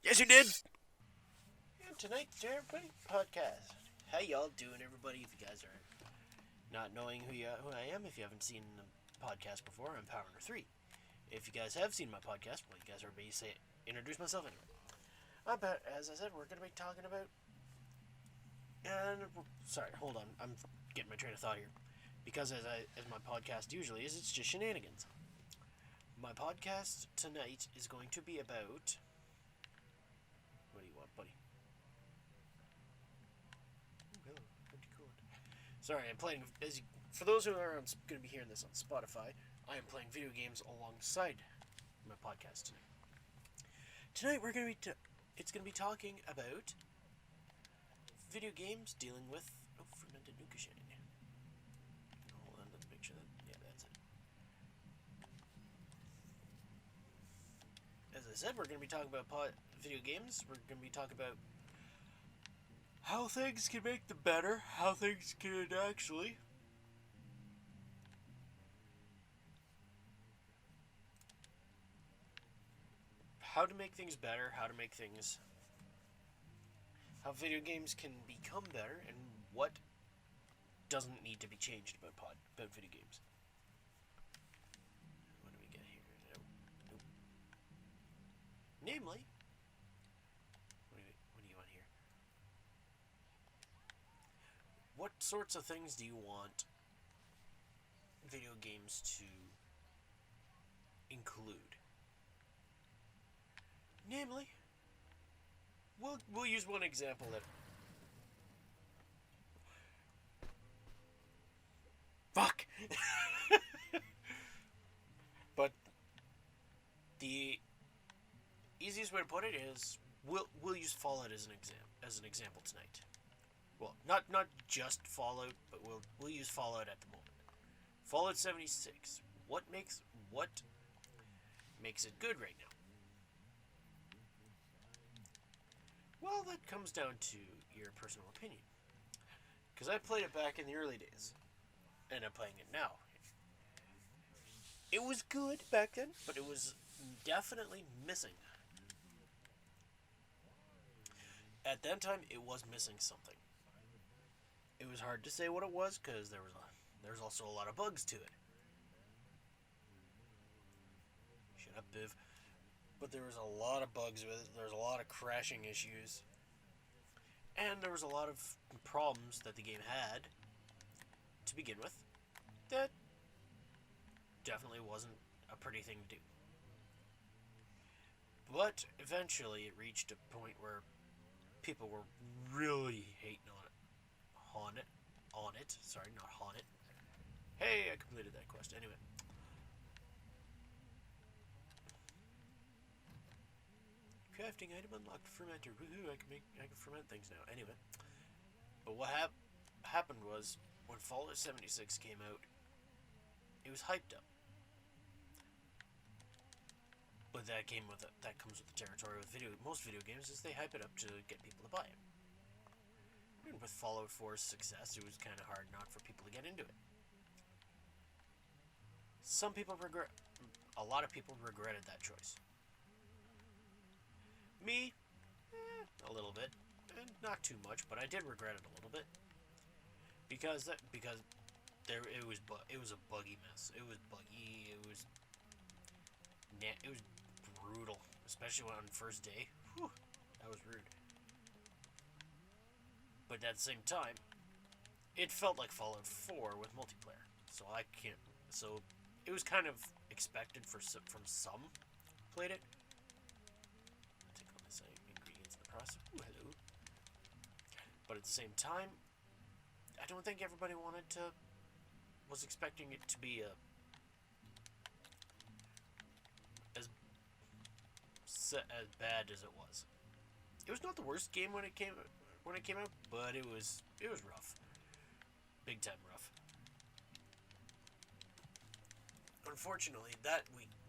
Yes, you did. And tonight's everybody podcast. How y'all doing, everybody? If you guys are not knowing who I am, if you haven't seen the podcast before, I'm powerhunter3s. If you guys have seen my podcast, well, you guys are maybe introduce myself anyway. As I said, we're going to be talking about. Sorry, hold on. I'm getting my train of thought here, because as my podcast usually is, it's just shenanigans. My podcast tonight is going to be about. What do you want, buddy? Hello, empty coolant. Sorry, I'm playing. For those who are going to be hearing this on Spotify, I am playing video games alongside my podcast tonight. Tonight we're going to be. It's going to be talking about video games dealing with fermented nuka shine. Hold on, let's make sure that. Yeah, that's it. As I said, we're going to be talking about video games. We're going to be talking about how things can make them better, how things can actually how to make things better, how video games can become better, and what doesn't need to be changed about video games. What do we get here? Nope. Namely, what do you want here? What sorts of things do you want video games to include? Namely, we'll use one example that. Fuck! But the easiest way to put it is we'll use Fallout as an example tonight. Well, not just Fallout, but we'll use Fallout at the moment. Fallout 76. What makes it good right now? Well, that comes down to your personal opinion. Because I played it back in the early days, and I'm playing it now. It was good back then, but it was definitely missing. At that time, it was missing something. It was hard to say what it was, because there's also a lot of bugs to it. Shut up, Biv. But there was a lot of bugs with it. There was a lot of crashing issues. And there was a lot of problems that the game had to begin with that definitely wasn't a pretty thing to do. But eventually it reached a point where people were really hating on it. Sorry, not on it. Hey, I completed that quest. Anyway. Crafting item unlocked. Fermenter. Woohoo! I can ferment things now. Anyway, but what happened was when Fallout 76 came out, it was hyped up. But that comes with the territory with most video games is they hype it up to get people to buy it. And with Fallout 4's success, it was kind of hard not for people to get into it. A lot of people regretted that choice. Me, a little bit, and not too much, but I did regret it a little bit because it was a buggy mess. It was buggy. It was brutal, especially on the first day. Whew, that was rude. But at the same time, it felt like Fallout 4 with multiplayer. So it was kind of expected from some who played it. Ooh, hello. But at the same time, I don't think everybody was expecting it to be as bad as it was. It was not the worst game when it came out, but it was rough, big time rough. Unfortunately,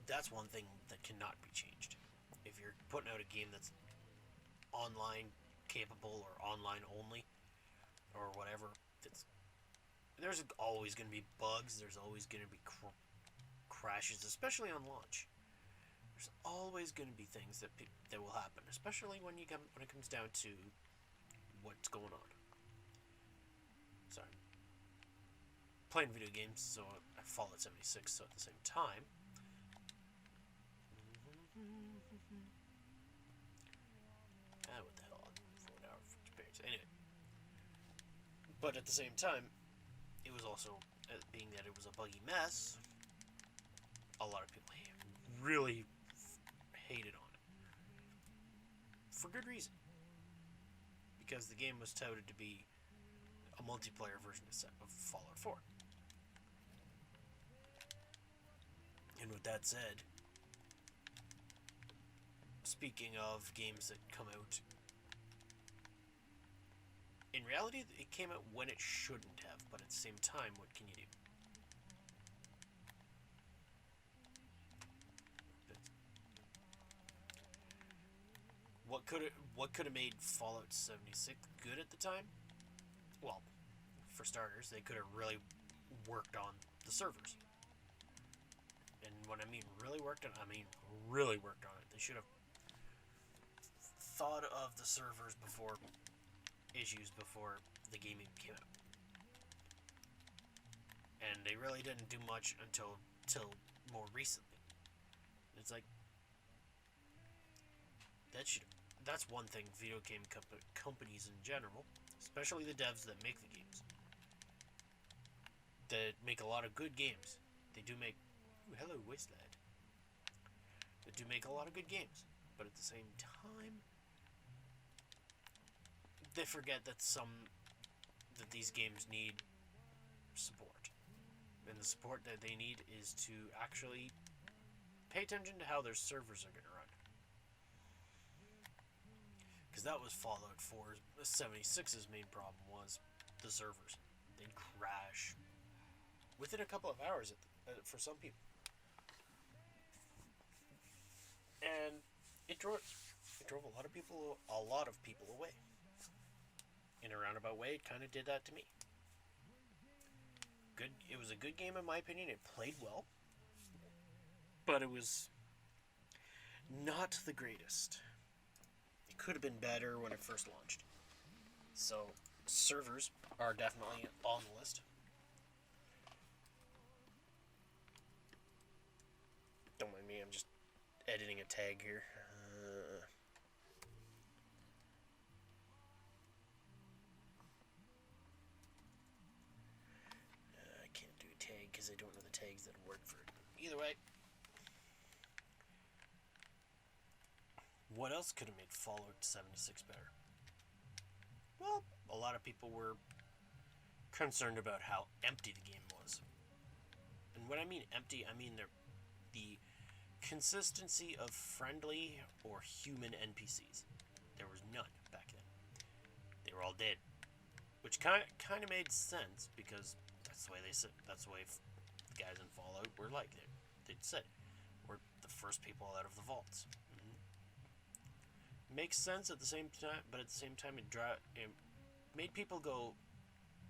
that's one thing that cannot be changed. If you're putting out a game that's online capable or online only or whatever, there's always going to be bugs. There's always going to be crashes, especially on launch. There's always going to be things that will happen, especially when it comes down to what's going on. Sorry, playing video games, so I Fallout 76. So at the same time, what the hell? For an hour, 50 pages. Anyway, but at the same time, it was also being that it was a buggy mess. A lot of people really hated on it for good reason, because the game was touted to be a multiplayer version of Fallout 4. And with that said, speaking of games that come out, in reality, it came out when it shouldn't have, but at the same time, what can you do? What could have made Fallout 76 good at the time? Well, for starters, they could have really worked on the servers. And when I mean really worked on, I mean really worked on it. They should have thought of the servers before the game even came out. And they really didn't do much until more recently. It's like that's one thing video game companies in general, especially the devs that make the games, that make a lot of good games. They do make hello Wasteland. They do make a lot of good games, but at the same time, they forget that these games need support, and the support that they need is to actually pay attention to how their servers are going to run. Because that was Fallout 4 76's main problem, was the servers. They'd crash within a couple of hours for some people, and it drove a lot of people away. In a roundabout way, it kind of did that to me. It was a good game in my opinion. It played well, but it was not the greatest. It could have been better when it first launched. So servers are definitely on the list. Don't mind me, I'm just editing a tag here. I can't do a tag because I don't know the tags that work for it. Either way, what else could have made Fallout 76 better? Well, a lot of people were concerned about how empty the game was. And when I mean empty, I mean the consistency of friendly or human NPCs. There was none back then. They were all dead, which kind of made sense, because that's the way the guys in Fallout were like. They'd said, we're the first people out of the vaults. Makes sense at the same time, but at the same time, it made people go,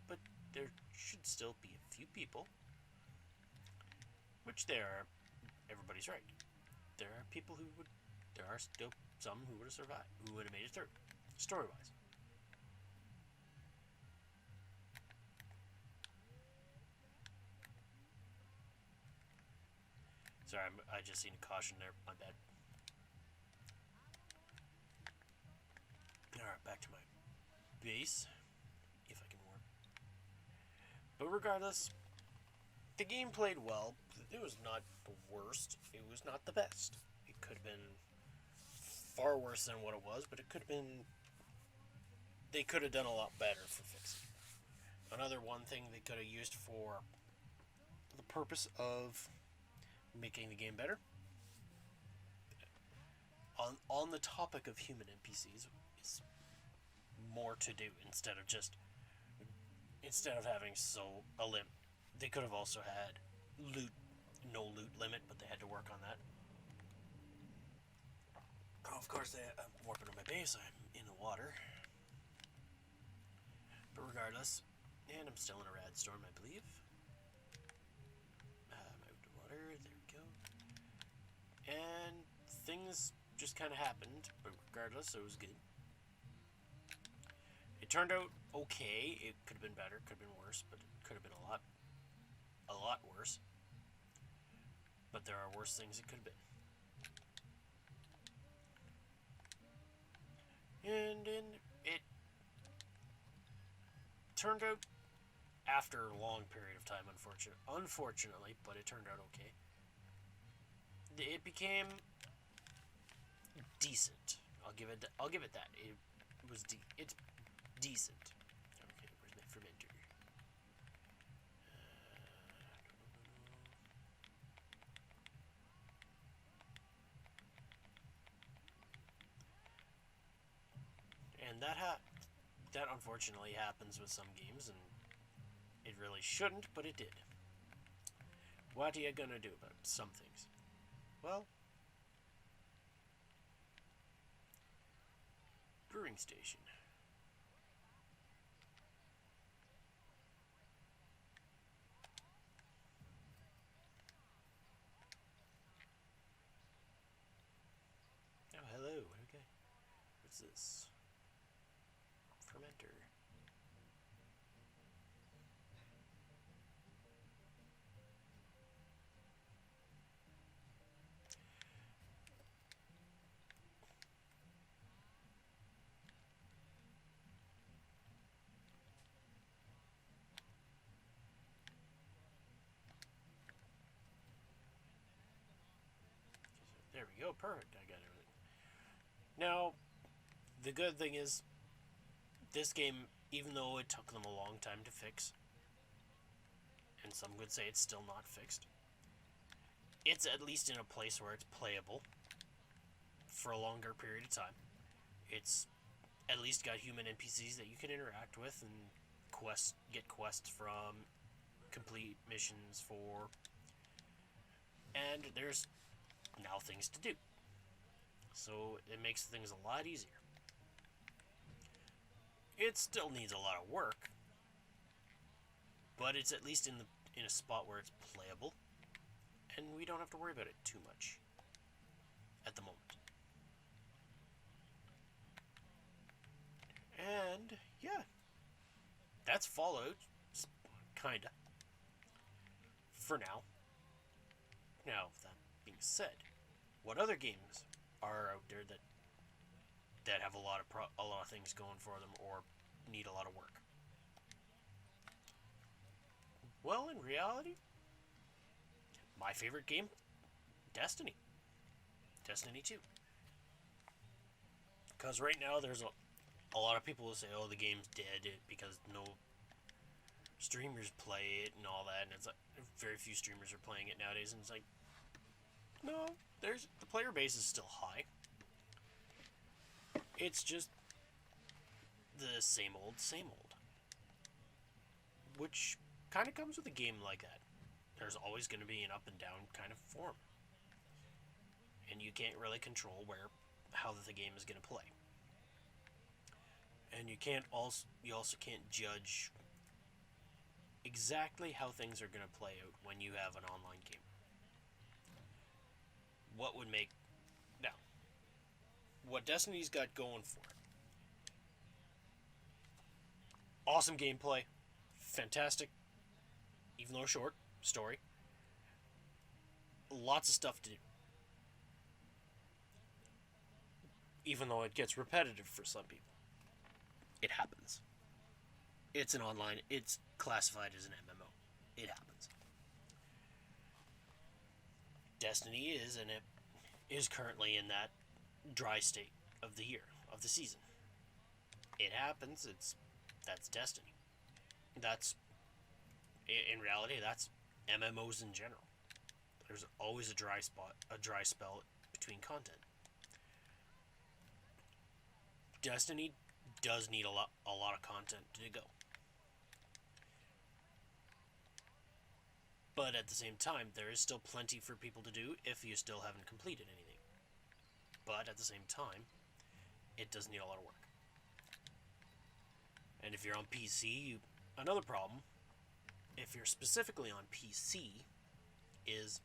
but there should still be a few people. Which there are. Everybody's right. There are still some who would have survived, who would have made it through, story-wise. Sorry, I just seen a caution there. My bad. Alright, back to my base, if I can warp. But regardless, the game played well. It was not the worst. It was not the best. It could have been far worse than what it was, but it could have been... They could have done a lot better for fixing it. Another one thing they could have used for the purpose of making the game better, on the topic of human NPCs, is more to do instead of having a limit. They could have also had no loot limit, but they had to work on that. Oh, of course, I'm warping on my base. I'm in the water. But regardless, and I'm still in a rad storm, I believe. I'm out of water. There we go. And things just kind of happened, but regardless, it was good. It turned out okay. It could have been better, could have been worse, but it could have been a lot worse. But there are worse things it could have been. And it turned out after a long period of time, unfortunately, but it turned out okay. It became decent. I'll give it that. It's decent. Okay, where's my fermenter? And that unfortunately happens with some games, and it really shouldn't, but it did. What are you gonna do about some things? Well, brewing station. Oh, hello. Okay. What's this? Fermenter. There we go. Perfect. I got everything. Now, the good thing is, this game, even though it took them a long time to fix, and some would say it's still not fixed, it's at least in a place where it's playable for a longer period of time. It's at least got human NPCs that you can interact with and get quests from, complete missions for, and there's now things to do. So it makes things a lot easier. It still needs a lot of work, but it's at least in a spot where it's playable, and we don't have to worry about it too much at the moment. And yeah, that's Fallout, kinda, for now. Now, that being said, what other games are out there that have a lot of things going for them or need a lot of work? Well, in reality, my favorite game, Destiny 2. Because right now there's a lot of people who say, oh, the game's dead because no streamers play it and all that, and it's like very few streamers are playing it nowadays, and it's like, no, the player base is still high. It's just the same old, which kind of comes with a game like that. There's always going to be an up and down kind of form, and you can't really control how the game is going to play. And you also can't judge exactly how things are going to play out when you have an online game. What Destiny's got going for it: awesome gameplay, fantastic, even though short, story, lots of stuff to do. Even though it gets repetitive for some people. It happens. It's classified as an MMO. It happens. Destiny is currently in that dry state of the year, of the season. It happens. That's Destiny. That's, in reality, that's MMOs in general. There's always a dry spell between content. Destiny does need a lot of content to go. But at the same time, there is still plenty for people to do if you still haven't completed anything. But at the same time, it does need a lot of work. And if you're on PC, another problem, if you're specifically on PC, is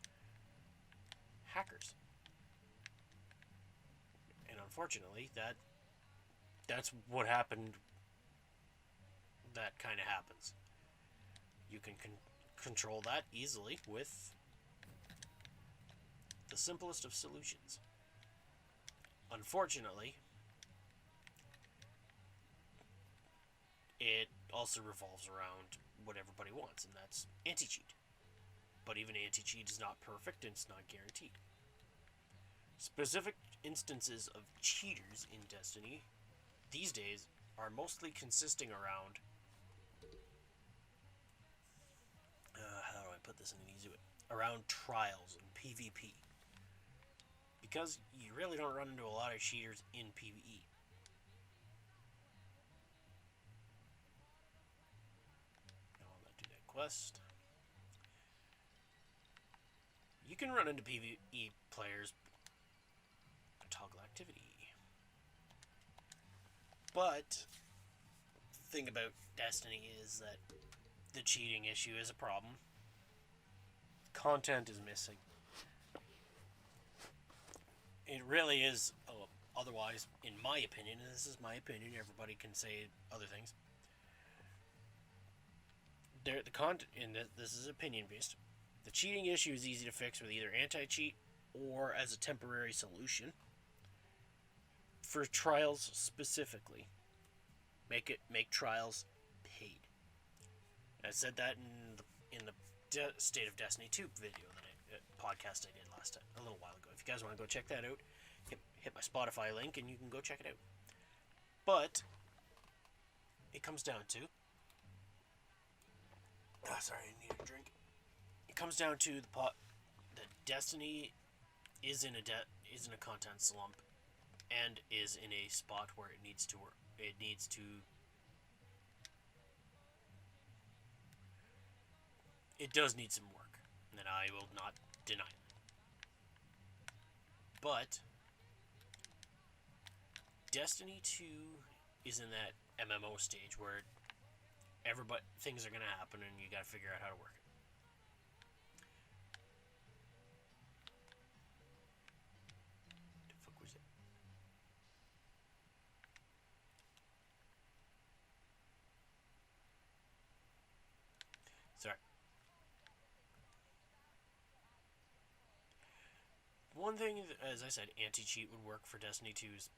hackers. unfortunately, that's what happened. That kind of happens. You can control that easily with the simplest of solutions. Unfortunately, it also revolves around what everybody wants, and that's anti-cheat. But even anti-cheat is not perfect and it's not guaranteed. Specific instances of cheaters in Destiny these days are mostly consisting around how do I put this in an easy way? Around trials and PvP. Because you really don't run into a lot of cheaters in PvE. Now I'll not do that quest. You can run into PvE players toggle activity. But the thing about Destiny is that the cheating issue is a problem. Content is missing. It really is. Otherwise, in my opinion, and this is my opinion, everybody can say other things. The content in this is opinion based. The cheating issue is easy to fix with either anti-cheat or as a temporary solution. For trials specifically, make trials paid. I said that in the State of Destiny 2 video podcast I did last time, a little while ago. If you guys want to go check that out, hit my Spotify link and you can go check it out. But it comes down to sorry, I need a drink. It comes down to that Destiny is in a content slump and is in a spot where it needs to work. It needs to. It does need some work, and I will not deny that. But Destiny 2 is in that MMO stage where things are going to happen and you got to figure out how to work it. The fuck was it? Sorry. One thing, as I said, anti-cheat would work for Destiny 2's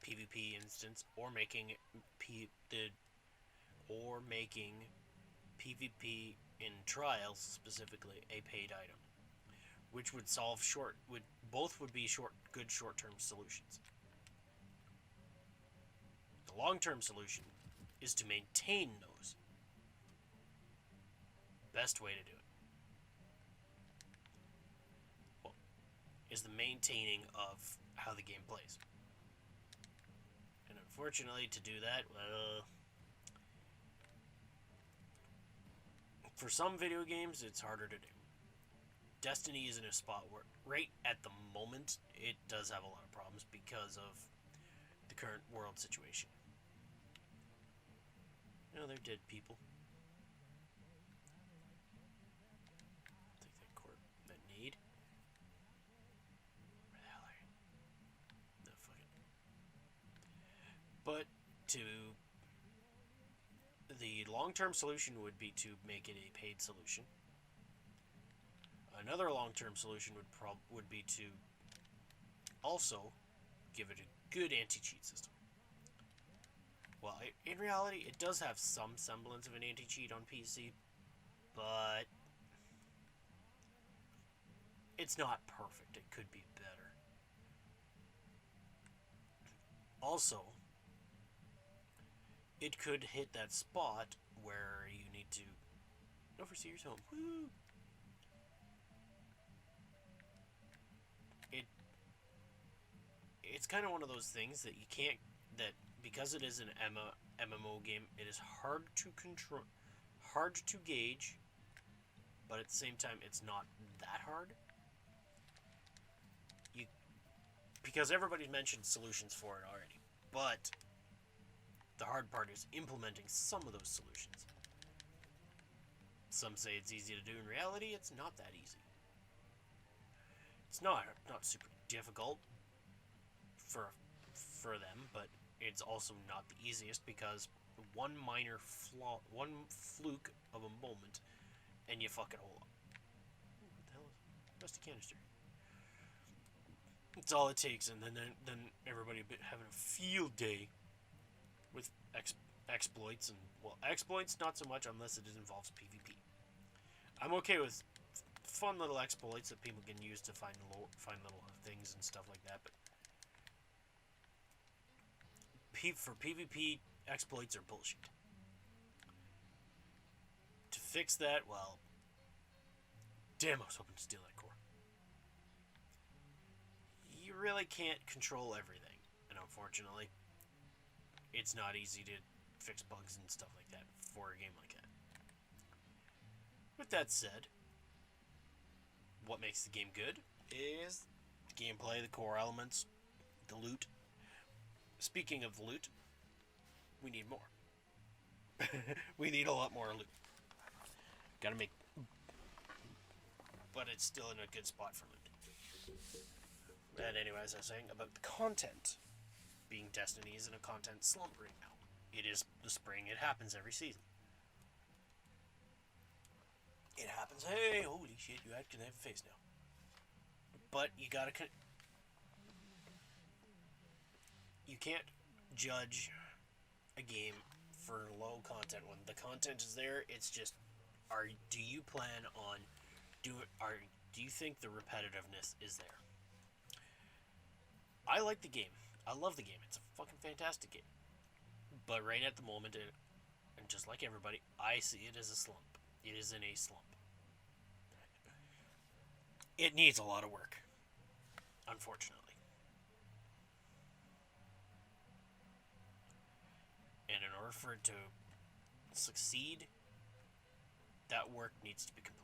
PvP instance, or making PvP in trials specifically a paid item, which would both would be good short-term solutions. The long-term solution is to maintain those. Best way to do it is the maintaining of how the game plays. And unfortunately, to do that, well, for some video games, it's harder to do. Destiny is in a spot where, right at the moment, it does have a lot of problems because of the current world situation. You know, they're dead people. Take that court, that need. Where the hell are you? No, fuck it. But the long-term solution would be to make it a paid solution. Another long-term solution would be to also give it a good anti-cheat system. Well, in reality, it does have some semblance of an anti-cheat on PC, but it's not perfect. It could be better. Also, it could hit that spot where you need to overseer's home. Woo! It's kind of one of those things that you can't, that because it is an MMO game, it is hard to control, hard to gauge, but at the same time, it's not that hard. Because everybody mentioned solutions for it already, but the hard part is implementing some of those solutions. Some say it's easy to do. In reality, it's not that easy. It's not super difficult for for them, but it's also not the easiest because one minor flaw, one fluke of a moment, and you fuck it all up. What the hell is rusty canister? It's all it takes, and then everybody having a field day with exploits, and well, exploits not so much unless it involves PvP. I'm okay with fun little exploits that people can use to find little things and stuff like that, but for PvP, exploits are bullshit. To fix that, well, damn, I was hoping to steal that core. You really can't control everything, and unfortunately, it's not easy to fix bugs and stuff like that for a game like that. With that said, what makes the game good is the gameplay, the core elements, the loot. Speaking of loot, we need more. We need a lot more loot. Gotta make... But it's still in a good spot for loot. And anyway, as I was saying about the content, being Destiny is in a content slump right now. It is the spring, it happens every season. It happens, hey, holy shit, you can have a face now. But you gotta... You can't judge a game for low content. When the content is there, it's just, do you plan on... Do you think the repetitiveness is there? I like the game. I love the game. It's a fucking fantastic game. But right at the moment, and just like everybody, I see it as a slump. It is in a slump. It needs a lot of work, unfortunately. And in order for it to succeed, that work needs to be complete.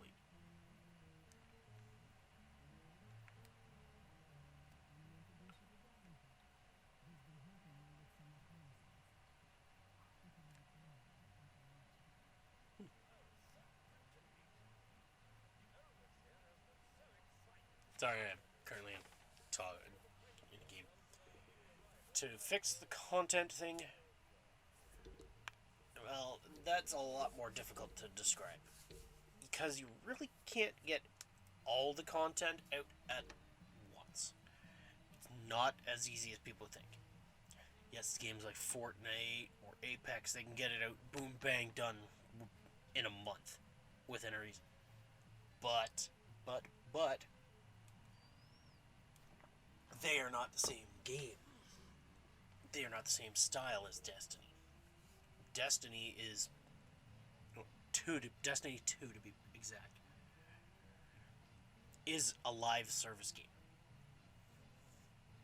Sorry, I'm currently in a game. To fix the content thing, well, that's a lot more difficult to describe. Because you really can't get all the content out at once. It's not as easy as people think. Yes, games like Fortnite or Apex, they can get it out, boom, bang, done in a month within a reason. But, they are not the same game. They are not the same style as Destiny. Destiny is Destiny 2 to be exact, is a live service game.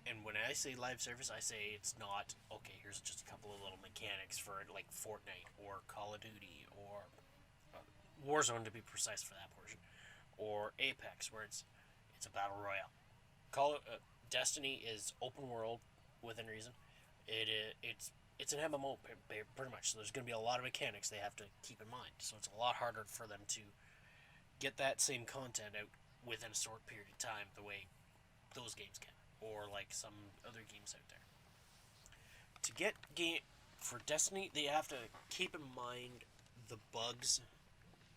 And when I say live service, I say it's not, okay, here's just a couple of little mechanics for like Fortnite or Call of Duty or Warzone to be precise for that portion, or Apex where it's a battle royale. Destiny is open world within reason. It's an MMO pretty much, so there's going to be a lot of mechanics they have to keep in mind. So it's a lot harder for them to get that same content out within a short period of time the way those games can, or like some other games out there. To get for Destiny, they have to keep in mind the bugs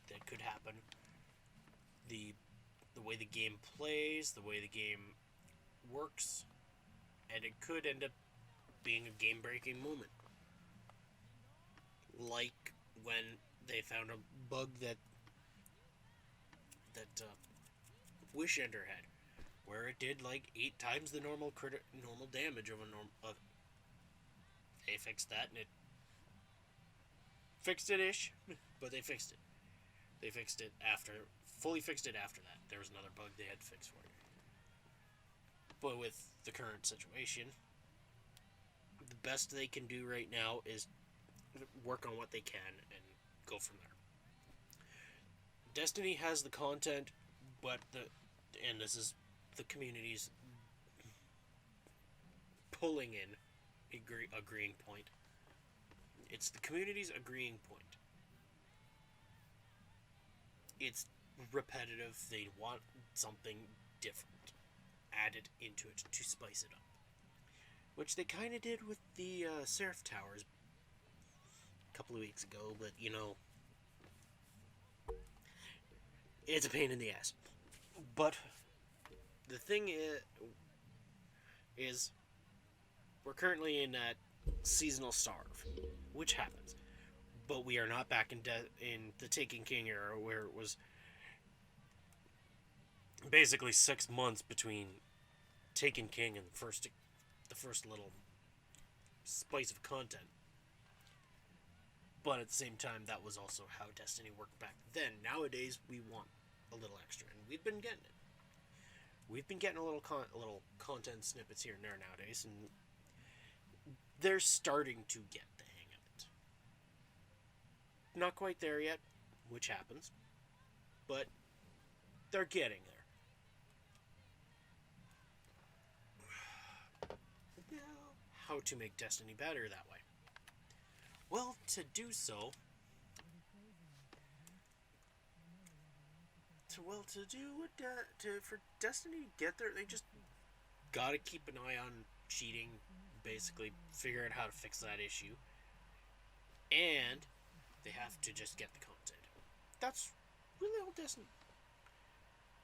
that could happen, the way the game plays, the way the game works, and it could end up being a game-breaking moment. Like when they found a bug that Wishender had, where it did like 8 times the normal damage of a normal. They fixed that, and it fixed it-ish, but they fixed it. They fixed it fully fixed it after that. There was another bug they had to fix for it. But with the current situation, the best they can do right now is work on what they can and go from there. Destiny has the content, but and this is the community's pulling in agreeing point. It's the community's agreeing point. It's repetitive. They want something different added into it to spice it up. which they kind of did with the Seraph Towers a couple of weeks ago, but it's a pain in the ass. But the thing is we're currently in that seasonal starve, which happens. But we are not back in the Taken King era, where it was basically 6 months between Taken King and the first little spice of content. But at the same time, that was also how Destiny worked back then. Nowadays, we want a little extra, and we've been getting it. We've been getting a little content snippets here and there nowadays, and they're starting to get the hang of it. Not quite there yet, which happens, but they're getting there. Now, how to make Destiny better that way? Well, to do so, for Destiny to get there, they just gotta keep an eye on cheating, basically figure out how to fix that issue, and they have to just get the content. That's really all Destiny.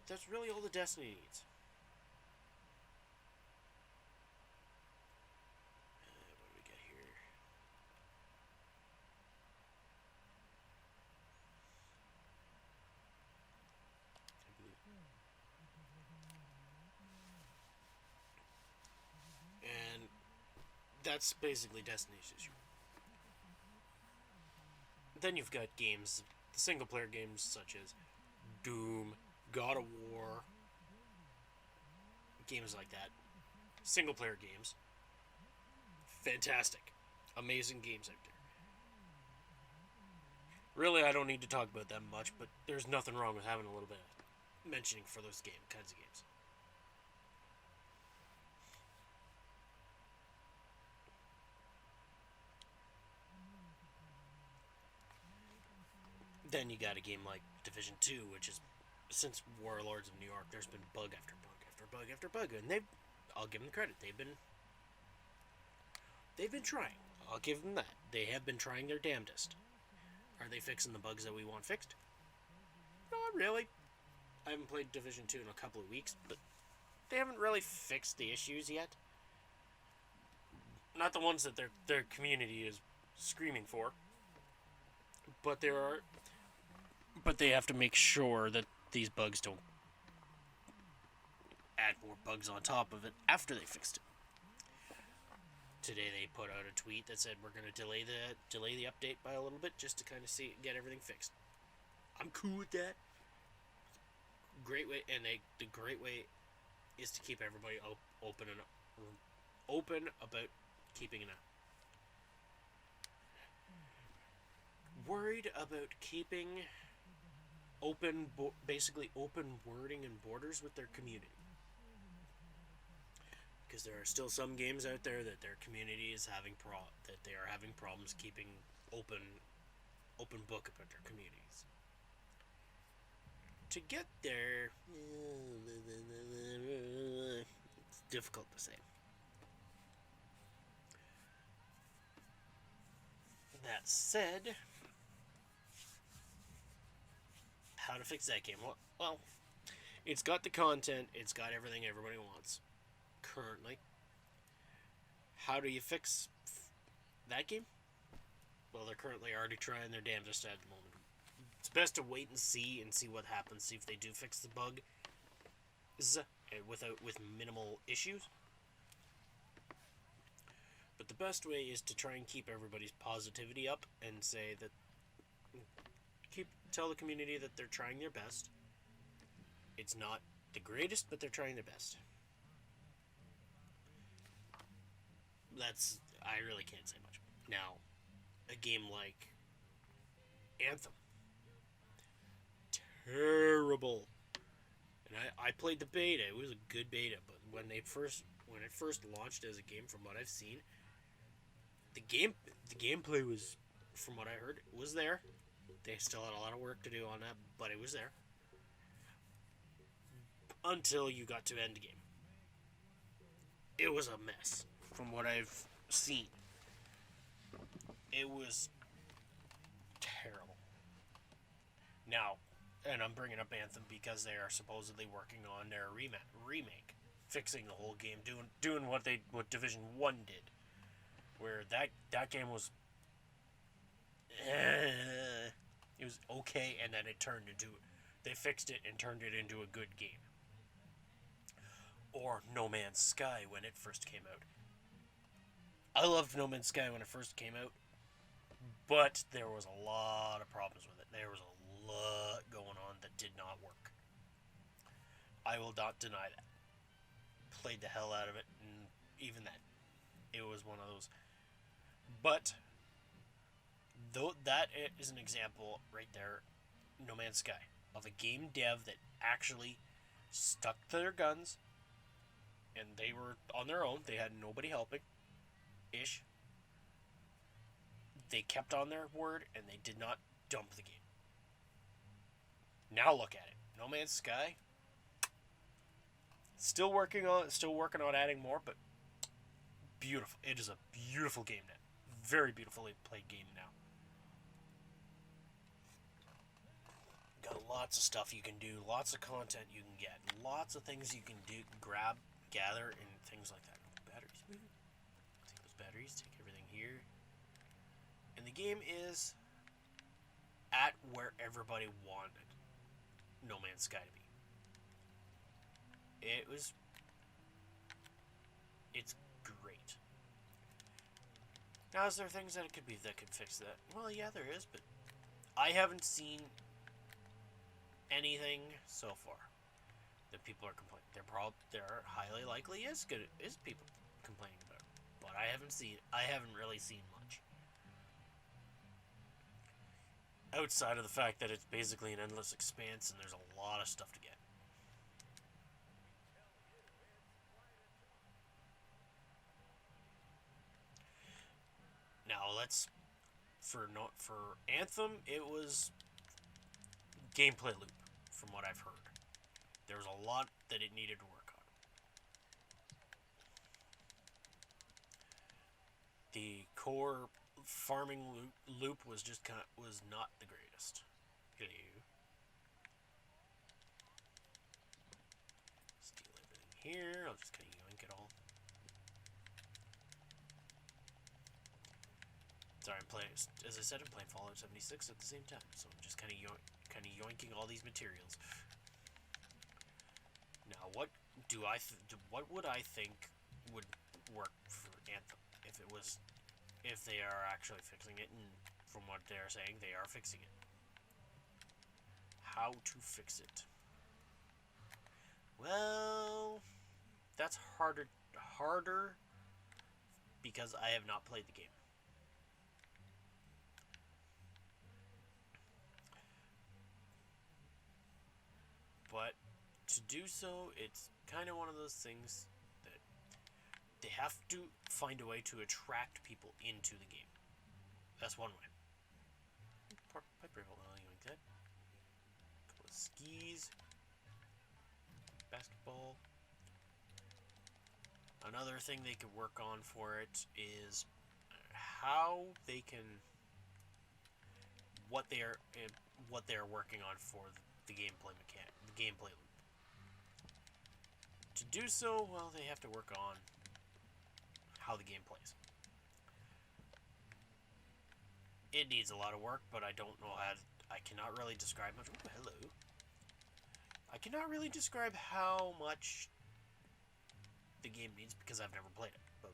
That's really all the Destiny needs. What do we get here? And that's basically Destiny's issue. Then you've got games, the single player games such as Doom, God of War, games like that. Single player games. Fantastic. Amazing games out there. Really, I don't need to talk about them much, but there's nothing wrong with having a little bit of mentioning for those kinds of games. Then you got a game like Division 2, which is, since Warlords of New York, there's been bug after bug after bug after bug, and I'll give them credit, they've been trying. I'll give them that. They have been trying their damnedest. Are they fixing the bugs that we want fixed? Not really. I haven't played Division 2 in a couple of weeks, but they haven't really fixed the issues yet. Not the ones that their community is screaming for. But they have to make sure that these bugs don't add more bugs on top of it after they fixed it. Today they put out a tweet that said we're going to delay the update by a little bit just to kind of get everything fixed. I'm cool with that. Great way, and the great way is to keep everybody open about keeping an eye. Worried about keeping basically open wording and borders with their community. Because there are still some games out there that their community is having problems keeping open book about their communities. To get there, it's difficult to say. That said, how to fix that game? Well, it's got the content, it's got everything everybody wants currently. How do you fix that game? Well, they're currently already trying their damnedest at the moment. It's best to wait and see what happens, see if they do fix the bug with minimal issues. But the best way is to try and keep everybody's positivity up and say that tell the community that they're trying their best. It's not the greatest, but they're trying their best. I really can't say much. Now, a game like Anthem. Terrible. And I played the beta. It was a good beta, but when it first launched as a game, from what I've seen, the gameplay was, from what I heard, was there. They still had a lot of work to do on that, but it was there. Until you got to endgame. It was a mess. from what I've seen. It was terrible. Now, and I'm bringing up Anthem because they are supposedly working on their remake, fixing the whole game, doing what Division 1 did, where that game was it was okay, and then they fixed it and turned it into a good game. Or No Man's Sky when it first came out. I loved No Man's Sky when it first came out, but there was a lot of problems with it. There was a lot going on that did not work. I will not deny that. Played the hell out of it, and even then, it was one of those. But though that is an example right there, No Man's Sky, of a game dev that actually stuck to their guns, and they were on their own. They had nobody helping, ish. They kept on their word, and they did not dump the game. Now look at it. No Man's Sky. Still working on adding more, but beautiful. It is a beautiful game now. Very beautifully played game now. Got lots of stuff you can do, lots of content you can get, lots of things you can do, grab, gather, and things like that. Batteries. Take those batteries, take everything here. And the game is at where everybody wanted No Man's Sky to be. It's great. Now, is there things that it could be that could fix that? Well, yeah, there is, but I haven't seen anything so far that people are complaining. There highly likely is people complaining about it, but I haven't really seen much. Outside of the fact that it's basically an endless expanse and there's a lot of stuff to get. Now for Anthem, it was gameplay loop, from what I've heard. There was a lot that it needed to work on. The core farming loop was was not the greatest. Hello. Steal everything here. I'll just kind of yoink it all. Sorry, I'm playing. As I said, I'm playing Fallout 76 at the same time, so I'm just kind of yoinking all these materials. Now, what would I think would work for Anthem if they are actually fixing it, and from what they're saying, they are fixing it. How to fix it? Well, that's harder because I have not played the game. But to do so, it's kind of one of those things that they have to find a way to attract people into the game. That's one way. Pipe rifle, like that. Couple of skis. Basketball. Another thing they could work on for it is how they can what they are working on for the gameplay loop. To do so, well, they have to work on how the game plays. It needs a lot of work, but I don't know I cannot really describe much. Ooh, hello. I cannot really describe how much the game needs because I've never played it. But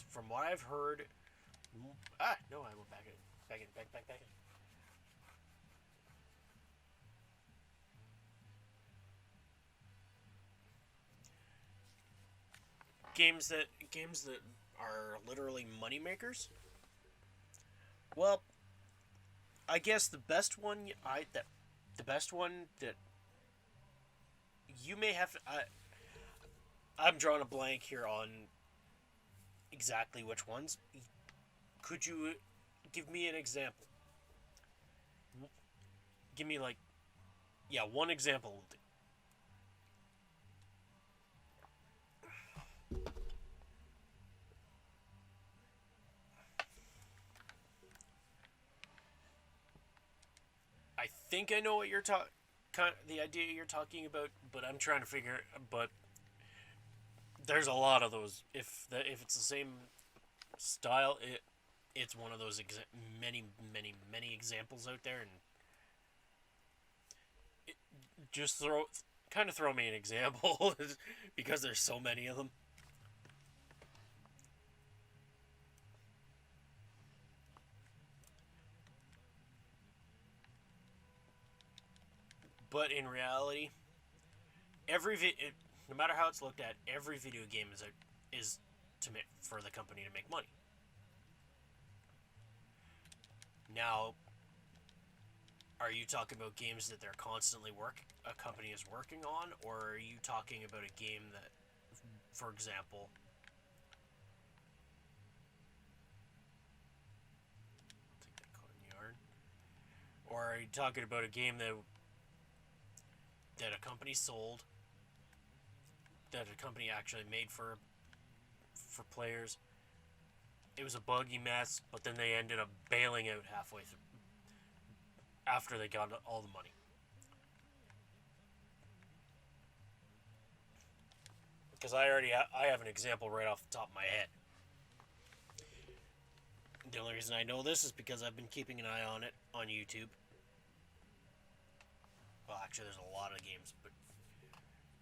from what I've heard, no, I went back in. Games that are literally money makers. Well, I guess the best one that you may have to, I'm drawing a blank here on exactly which ones. Could you give me an example? Give me one example will do. I think I know what you're the idea you're talking about, but I'm trying to figure. But there's a lot of those. If it's the same style, it's one of those many examples out there, and it, just throw me an example because there's so many of them. But in reality, no matter how it's looked at, every video game is for the company to make money. Now, are you talking about games that a company is working on, or are you talking about a game that, for example, I'll take that caught in the yarn, or are you talking about a game that a company sold, that a company actually made for players? It was a buggy mess, but then they ended up bailing out halfway through after they got all the money. Because I have an example right off the top of my head. The only reason I know this is because I've been keeping an eye on it on YouTube. Well, actually, there's a lot of games, but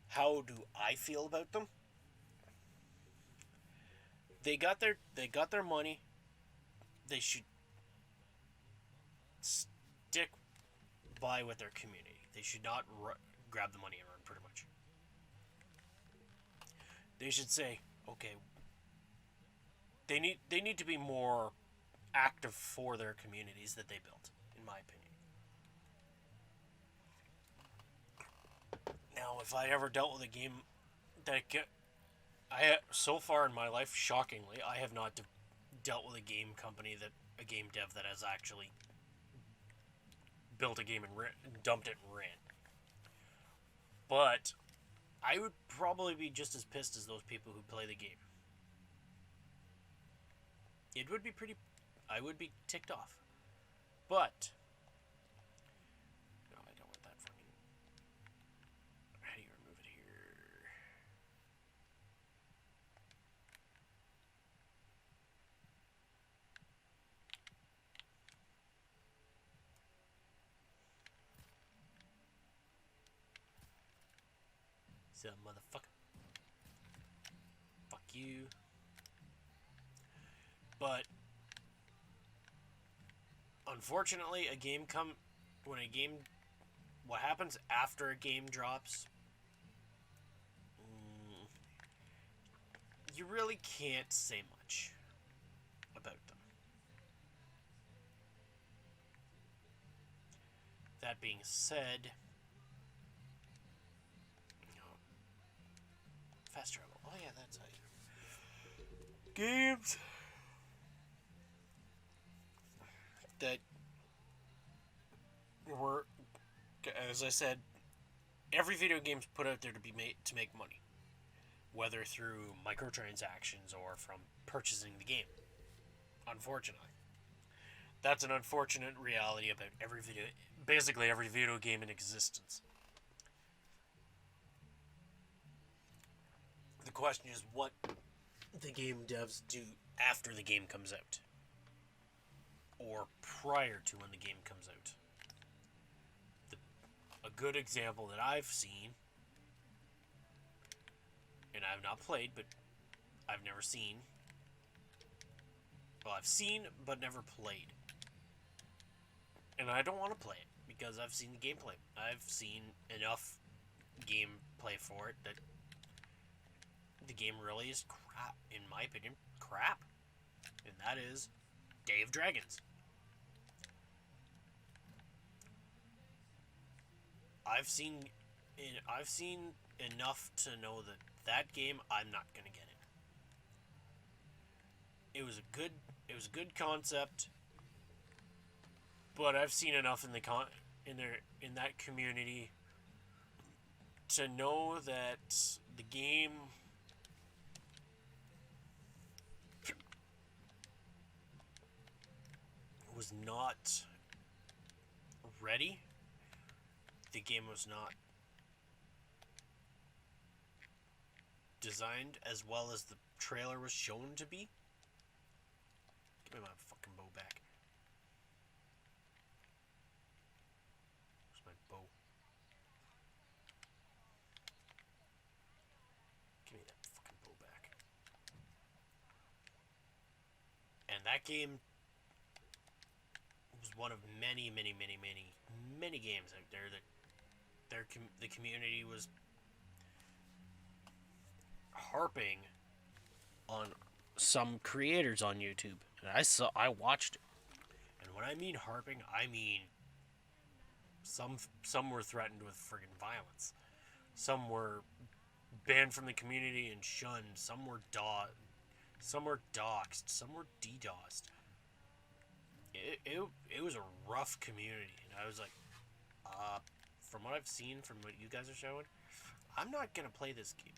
how do I feel about them? They got their money. They should stick by with their community. They should not grab the money and run. Pretty much. They should say, okay, they need to be more active for their communities that they built, in my opinion. Now, if I ever dealt with a game that so far in my life, shockingly, I have not dealt with a game dev that has actually built a game and dumped it and ran. But I would probably be just as pissed as those people who play the game. I would be ticked off. But no, I don't want that fucking. How do you remove it here? So, motherfucker. Fuck you. But unfortunately, what happens after a game drops, you really can't say much about them. That being said, fast travel. Oh yeah, that's how you. Games that were, as I said, every video game's put out there to be made to make money, whether through microtransactions or from purchasing the game. Unfortunately, that's an unfortunate reality about basically every video game in existence. The question is what the game devs do after the game comes out, or prior to when the game comes out. A good example that I've seen, and I've not played, but I've never seen. Well, I've seen, but never played. And I don't want to play it, because I've seen the gameplay. I've seen enough gameplay for it that the game really is crap, in my opinion, crap. And that is Day of Dragons. I've seen enough to know that game I'm not gonna get it. It was a good concept, but I've seen enough in that community to know that the game was not ready the game was not designed as well as the trailer was shown to be. Give me my fucking bow back. Where's my bow? Give me that fucking bow back. And that game was one of many games out there that the community was harping on some creators on YouTube, and I watched it. And when I mean harping, I mean some were threatened with friggin' violence, some were banned from the community and shunned, some were doxxed, some were DDoSed. It was a rough community, and I was like, from what I've seen, from what you guys are showing, I'm not gonna play this game.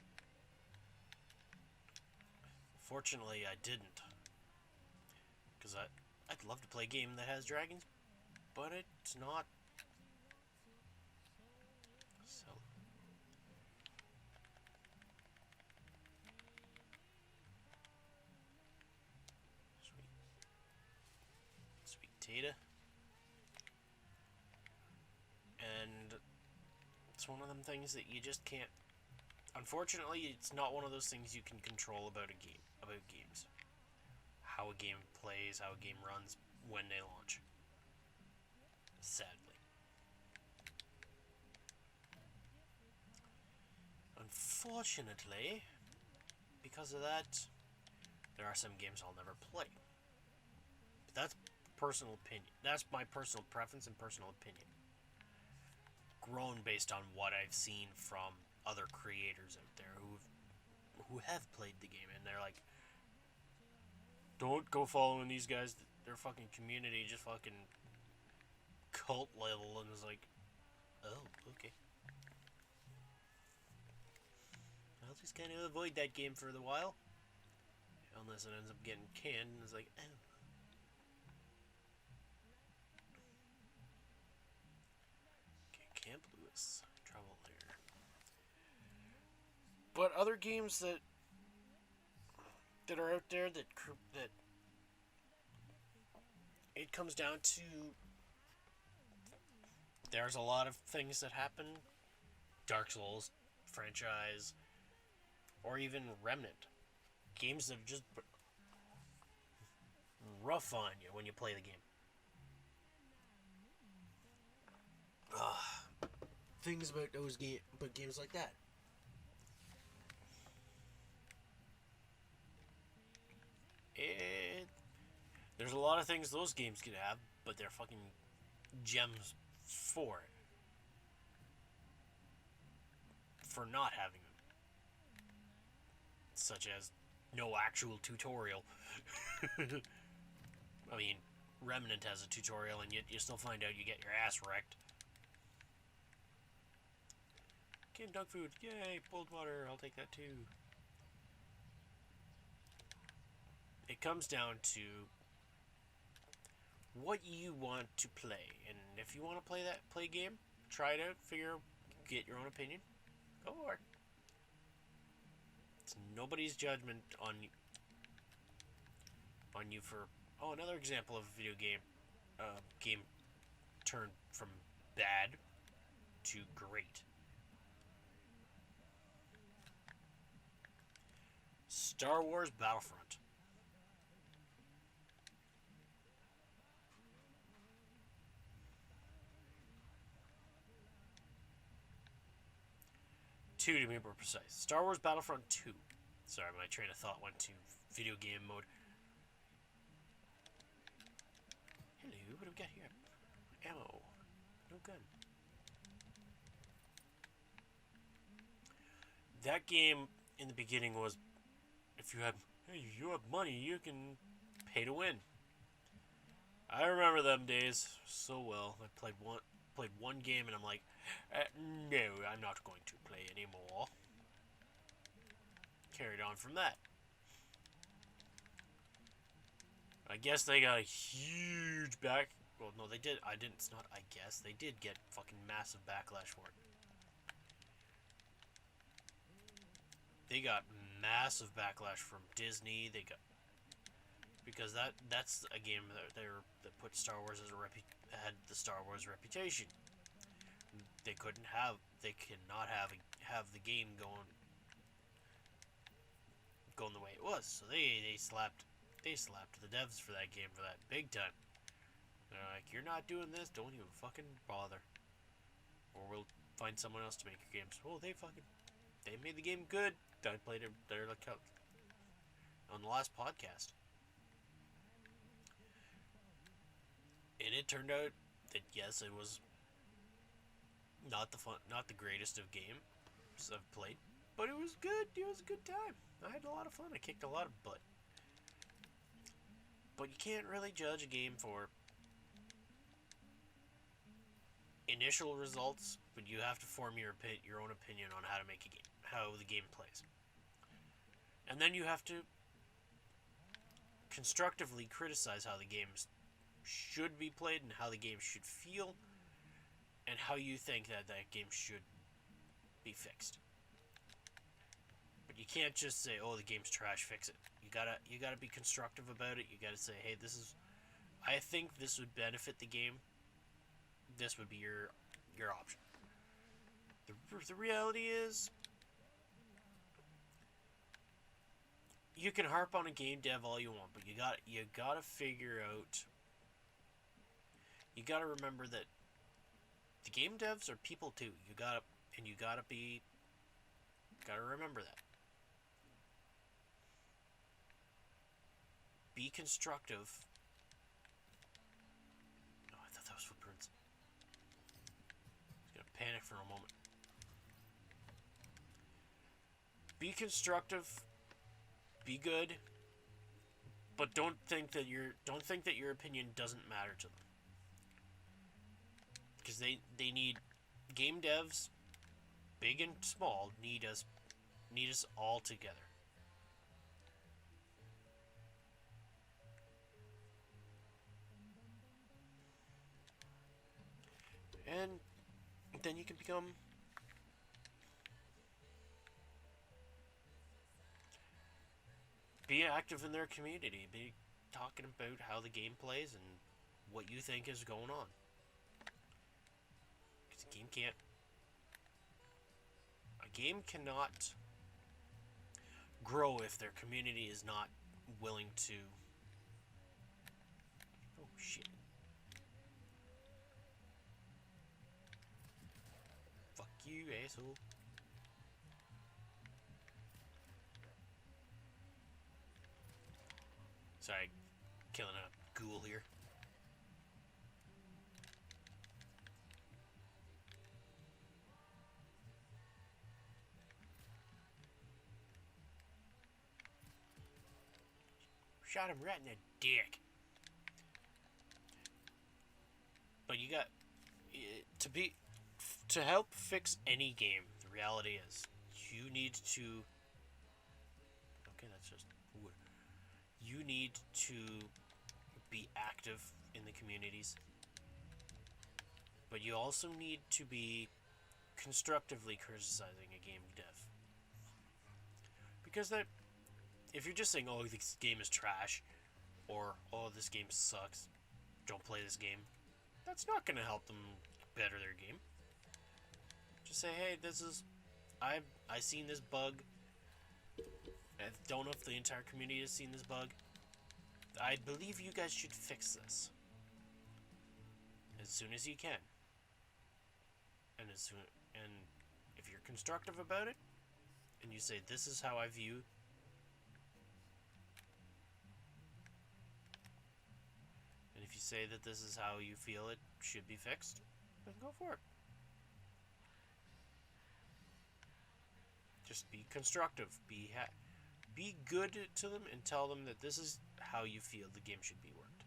Fortunately, I didn't, because I'd love to play a game that has dragons, but it's not. So sweet Tata, and it's one of them things that you just can't. Unfortunately, it's not one of those things you can control about a game. About games, how a game plays, how a game runs when they launch. Sadly, unfortunately, because of that, there are some games I'll never play. But that's personal opinion. That's my personal preference and personal opinion. Grown based on what I've seen from other creators out there who have played the game, and they're like, don't go following these guys. Their fucking community just fucking cult level, and it's like, oh, okay. I'll just kind of avoid that game for a while, unless it ends up getting canned, and it's like, oh. Okay, Camp Lewis, trouble there. But other games that are out there that it comes down to, there's a lot of things that happen. Dark Souls franchise, or even Remnant, games that are just rough on you when you play the game. Things about games like that. There's a lot of things those games could have, but they're fucking gems for it. For not having them. Such as no actual tutorial. I mean, Remnant has a tutorial, and yet you still find out you get your ass wrecked. Canned dog food. Yay, boiled water. I'll take that too. It comes down to what you want to play, and if you want to play a game, try it out, get your own opinion, go for it. It's nobody's judgment on you for. Oh, another example of a video game, game turned from bad to great. Star Wars Battlefront. To be more precise. Star Wars Battlefront 2. Sorry, my train of thought went to video game mode. Hello, what do we got here? Ammo. No gun. That game in the beginning was, if you have money, you can pay to win. I remember them days so well. I played one game and I'm like, no, I'm not going to play anymore. Carried on from that. I guess they got a huge Well, no, they did. I didn't. It's not. I guess they did get fucking massive backlash for it. They got massive backlash from Disney. They got because that's a game that put Star Wars as had the Star Wars reputation. They cannot have the game going the way it was. So they slapped the devs for that game for that big time. They're like, you're not doing this, don't even fucking bother, or we'll find someone else to make your games. Well, they made the game good. I played it there like on the last podcast, and it turned out that yes, it was not the greatest of games I've played, but it was good. It was a good time. I had a lot of fun. I kicked a lot of butt. But you can't really judge a game for initial results, but you have to form your own opinion on how to make a game, how the game plays. And then you have to constructively criticize how the game should be played and how the game should feel and how you think that game should be fixed. But you can't just say, "Oh, the game's trash, fix it." You gotta be constructive about it. You gotta say, "Hey, I think this would benefit the game. This would be your option." The reality is, you can harp on a game dev all you want, but you gotta figure out. You gotta remember that the game devs are people too. You gotta remember that. Be constructive. Oh, I thought that was footprints. I was gonna panic for a moment. Be constructive. Be good. But don't think that your opinion doesn't matter to them. Because they need game devs, big and small, need us all together. And then you can be active in their community, be talking about how the game plays and what you think is going on. Because a game cannot grow if their community is not willing to. Oh shit. Fuck you, asshole. Sorry, killing a ghoul here. Shot him right in the dick. But you got to help fix any game. The reality is, you need to. Okay, that's just wood. You need to be active in the communities, but you also need to be constructively criticizing a game dev. Because if you're just saying, "Oh, this game is trash," or "Oh, this game sucks, don't play this game," that's not going to help them better their game. Just say, "Hey, I've seen this bug. I don't know if the entire community has seen this bug. I believe you guys should fix this as soon as you can." And if you're constructive about it, and you say, "This is how I view," and if you say that this is how you feel it should be fixed, then go for it. Just be constructive. Be good to them and tell them that this is how you feel the game should be worked.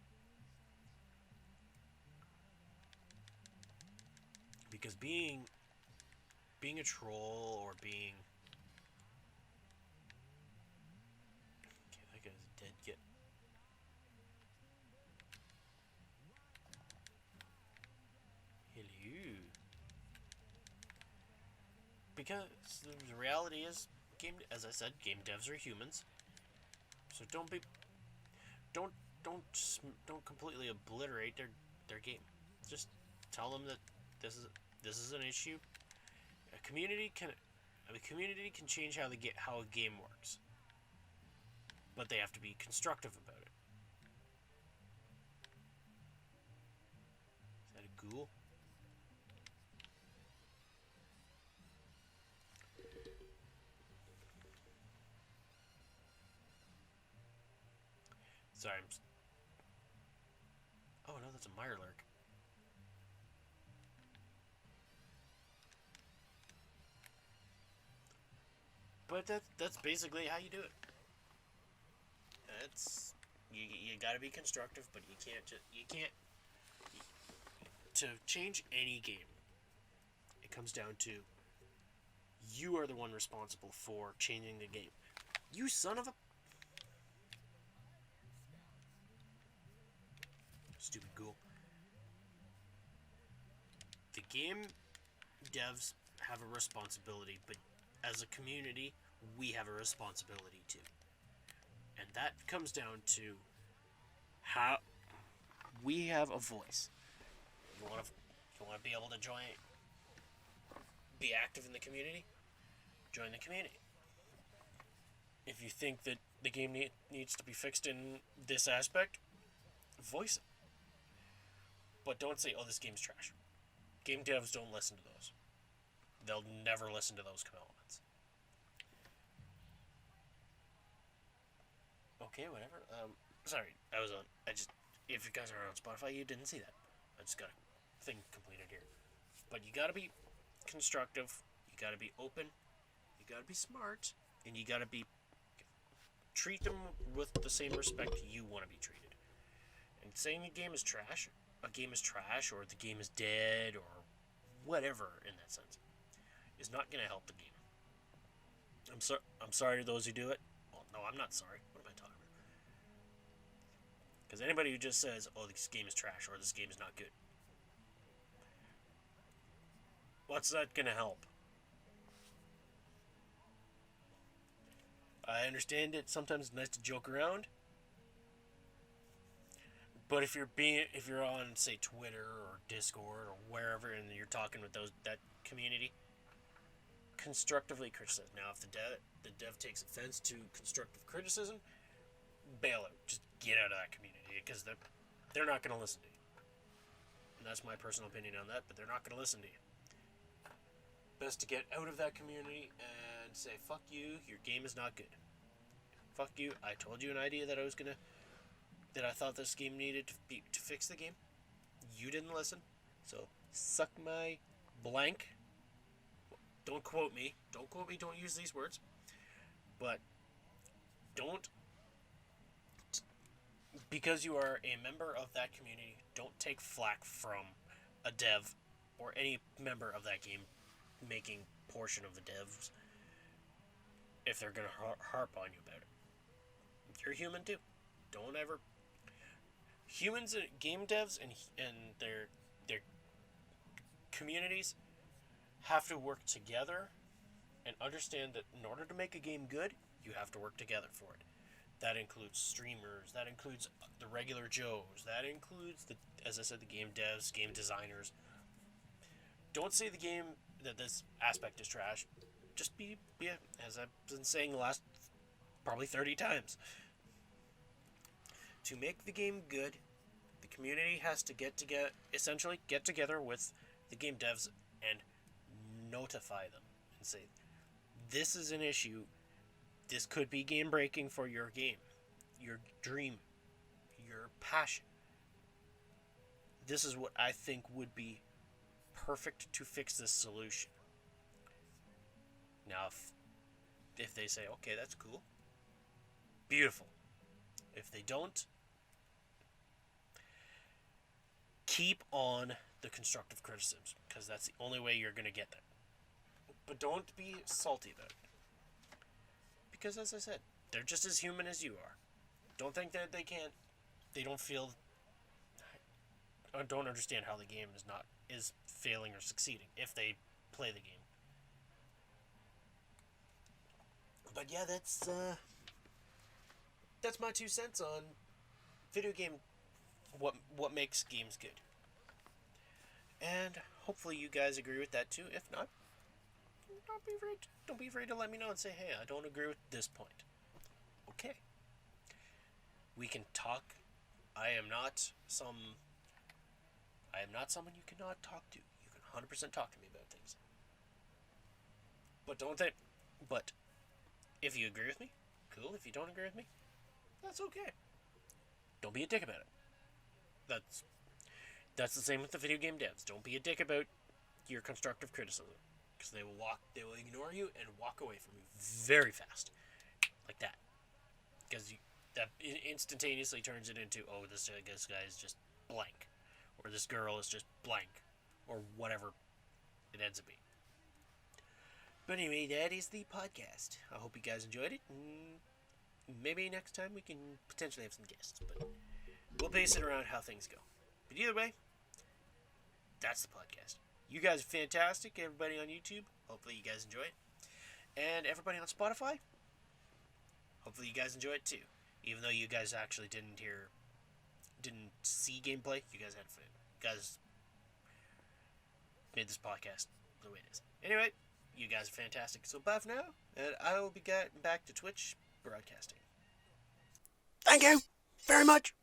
Because being a troll or being... Okay, that guy's dead. because the reality is, as I said, game devs are humans. So don't don't don't completely obliterate their game. Just tell them that this is an issue. A community can change how a game works, but they have to be constructive about it. Is that a ghoul? Sorry, oh no, that's a mirelurk. But that's basically how you do it. It's you got to be constructive, but you can't to change any game. It comes down to you are the one responsible for changing the game. You son of a stupid ghoul. The game devs have a responsibility, but as a community, we have a responsibility too. And that comes down to how we have a voice. You want to be able to be active in the community, join the community. If you think that the game needs to be fixed in this aspect, voice it. But don't say, oh, this game's trash. Game devs don't listen to those. They'll never listen to those comments. Okay, whatever. Sorry, I was on. If you guys are on Spotify, you didn't see that. I just got a thing completed here. But you gotta be constructive. You gotta be open. You gotta be smart, and you gotta treat them with the same respect you want to be treated. And saying a game is trash, or the game is dead, or whatever in that sense, is not gonna help the game. I'm sorry to those who do it. Well, no, I'm not sorry. What am I talking about? Because anybody who just says, oh, this game is trash or this game is not good, what's that going to help? I understand it. Sometimes it's nice to joke around. But if you're on, say, Twitter or Discord or wherever, and you're talking with that community, constructively criticize. Now, if the dev takes offense to constructive criticism, bail out. Just get out of that community, because they're not going to listen to you. And that's my personal opinion on that, but they're not going to listen to you. Best to get out of that community and say, fuck you, your game is not good. Fuck you, I told you an idea that I thought this game needed to fix the game. You didn't listen, so suck my blank. Don't quote me, don't use these words. But because you are a member of that community, don't take flack from a dev or any member of that game making portion of the devs if they're going to harp on you about it. You're human too. Don't ever... Humans, game devs, and their communities have to work together and understand that in order to make a game good, you have to work together for it. That includes streamers, that includes the regular Joes, that includes, as I said, the game devs, game designers. Don't say that this aspect is trash. Just be as I've been saying the last probably 30 times. To make the game good, the community has to get together with the game devs and notify them and say, this is an issue. This could be game breaking for your game, your dream, your passion. This is what I think would be perfect to fix this solution. Now, if they say, okay, that's cool, beautiful. If they don't, keep on the constructive criticisms, because that's the only way you're going to get there. But don't be salty about it. Because, as I said, they're just as human as you are. Don't think that they don't feel, I don't understand how the game is failing or succeeding if they play the game. But yeah, that's my 2 cents on video game. What makes games good, and hopefully you guys agree with that too. If not, don't be afraid to let me know and say, hey, I don't agree with this point. Okay, we can talk. I am not some. I am not someone you cannot talk to. You can 100% talk to me about things. But don't think. But if you agree with me, cool. If you don't agree with me, that's okay. Don't be a dick about it. That's that's the same with the video game devs. Don't be a dick about your constructive criticism, because they will ignore you and walk away from you very fast, like that. Because that instantaneously turns it into, oh, this guy is just blank, or this girl is just blank, or whatever it ends up being. But anyway, that is the podcast. I hope you guys enjoyed it. Maybe next time we can potentially have some guests, but we'll base it around how things go. But either way, that's the podcast. You guys are fantastic. Everybody on YouTube, hopefully you guys enjoy it. And everybody on Spotify, hopefully you guys enjoy it too. Even though you guys actually didn't see gameplay, you guys had fun. You guys made this podcast the way it is. Anyway, you guys are fantastic. So bye for now, and I will be getting back to Twitch broadcasting. Thank you very much.